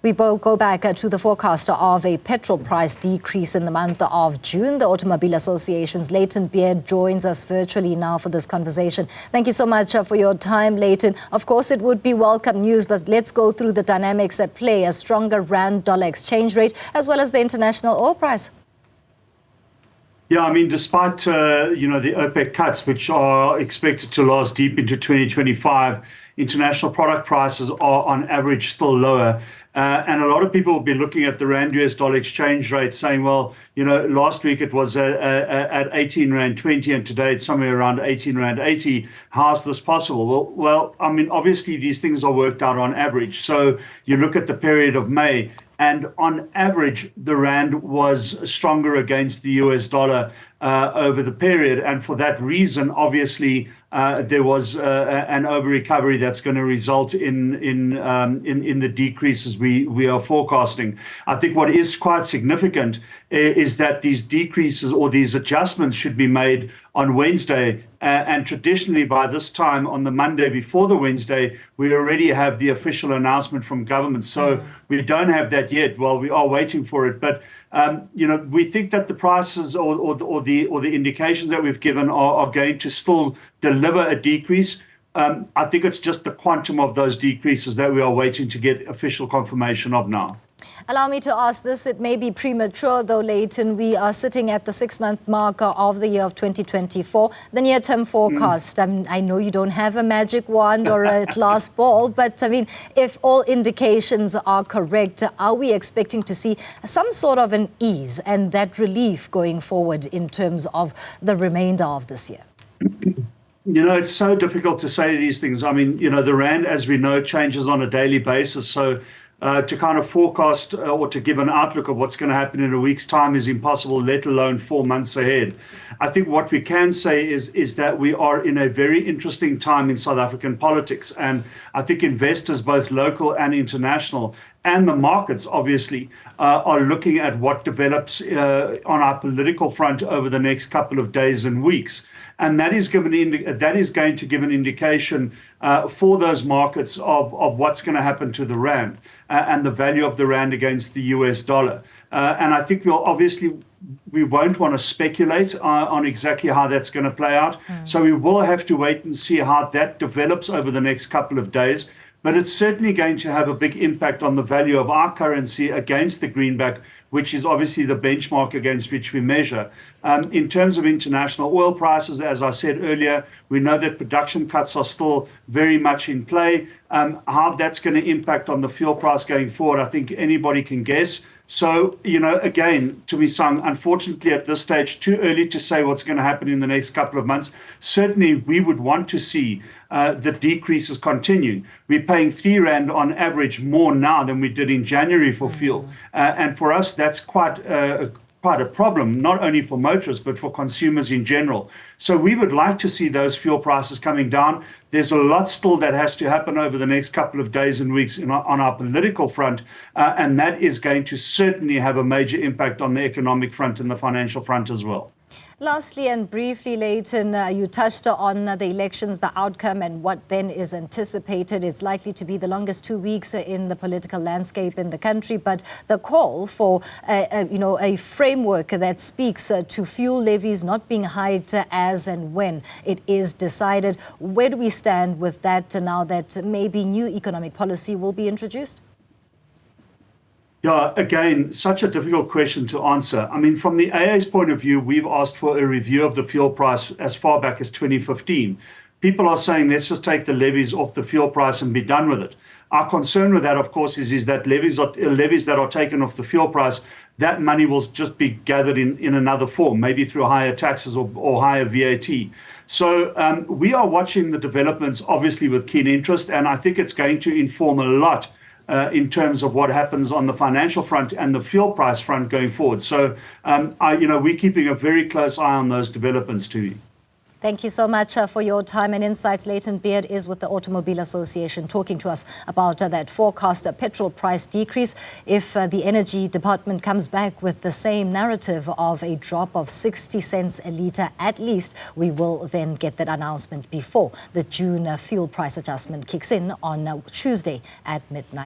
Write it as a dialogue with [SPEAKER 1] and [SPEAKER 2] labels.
[SPEAKER 1] We both go back to the forecast of a petrol price decrease in the month of June. The Automobile Association's Layton Beard joins us virtually now for this conversation. Thank you so much for your time, Layton. Of course, it would be welcome news, but let's go through the dynamics at play, a stronger rand-dollar exchange rate, as well as the international oil price.
[SPEAKER 2] Yeah, I mean, despite, the OPEC cuts, which are expected to last deep into 2025, international product prices are on average still lower. And a lot of people will be looking at the Rand-US dollar exchange rate saying, well, last week it was at 18 Rand 20 and today it's somewhere around 18 Rand 80. How's this possible? Well, I mean, obviously these things are worked out on average. So you look at the period of May, and on average, the Rand was stronger against the US dollar over the period. And for that reason, obviously, there was an over-recovery that's going to result in the decreases we are forecasting. I think what is quite significant is that these decreases or these adjustments should be made on Wednesday. And traditionally, by this time on the Monday before the Wednesday, we already have the official announcement from government. So we don't have that yet. Well, we are waiting for it. But we think that the prices or the indications that we've given are going to still deliver a decrease. I think it's just the quantum of those decreases that we are waiting to get official confirmation of now.
[SPEAKER 1] Allow me to ask this. It may be premature, though, Layton. We are sitting at the 6-month marker of the year of 2024. The near-term forecast, I know you don't have a magic wand or a glass ball, but I mean, if all indications are correct, are we expecting to see some sort of an ease and that relief going forward in terms of the remainder of this year?
[SPEAKER 2] It's so difficult to say these things. I mean, the Rand, as we know, changes on a daily basis. So to kind of forecast or to give an outlook of what's going to happen in a week's time is impossible, let alone 4 months ahead. I think what we can say is that we are in a very interesting time in South African politics. And I think investors, both local and international, and the markets, obviously, are looking at what develops on our political front over the next couple of days and weeks. And that is going to give an indication for those markets of what's going to happen to the Rand and the value of the Rand against the US dollar. And I think we won't want to speculate on exactly how that's going to play out. So we will have to wait and see how that develops over the next couple of days. But it's certainly going to have a big impact on the value of our currency against the greenback, which is obviously the benchmark against which we measure. In terms of international oil prices, as I said earlier, we know that production cuts are still very much in play. How that's going to impact on the fuel price going forward, I think anybody can guess. So, again, to be sung, unfortunately at this stage, too early to say what's going to happen in the next couple of months. Certainly, we would want to see the decreases continuing. We're paying 3 Rand on average more now than we did in January for fuel. And for us, that's quite a problem, not only for motorists, but for consumers in general. So we would like to see those fuel prices coming down. There's a lot still that has to happen over the next couple of days and weeks on our political front, and that is going to certainly have a major impact on the economic front and the financial front as well.
[SPEAKER 1] Lastly and briefly, Layton, you touched on the elections, the outcome and what then is anticipated. It's likely to be the longest 2 weeks in the political landscape in the country, but the call for a framework that speaks to fuel levies not being hiked as and when it is decided. Where do we stand with that now that maybe new economic policy will be introduced?
[SPEAKER 2] Yeah, again, such a difficult question to answer. I mean, from the AA's point of view, we've asked for a review of the fuel price as far back as 2015. People are saying, let's just take the levies off the fuel price and be done with it. Our concern with that, of course, is that levies that are taken off the fuel price, that money will just be gathered in another form, maybe through higher taxes or higher VAT. So we are watching the developments, obviously, with keen interest, and I think it's going to inform a lot in terms of what happens on the financial front and the fuel price front going forward. So, we're keeping a very close eye on those developments too.
[SPEAKER 1] Thank you so much for your time and insights. Layton Beard is with the Automobile Association talking to us about that forecast petrol price decrease. If the Energy Department comes back with the same narrative of a drop of 60 cents a litre at least, we will then get that announcement before the June fuel price adjustment kicks in on Tuesday at midnight.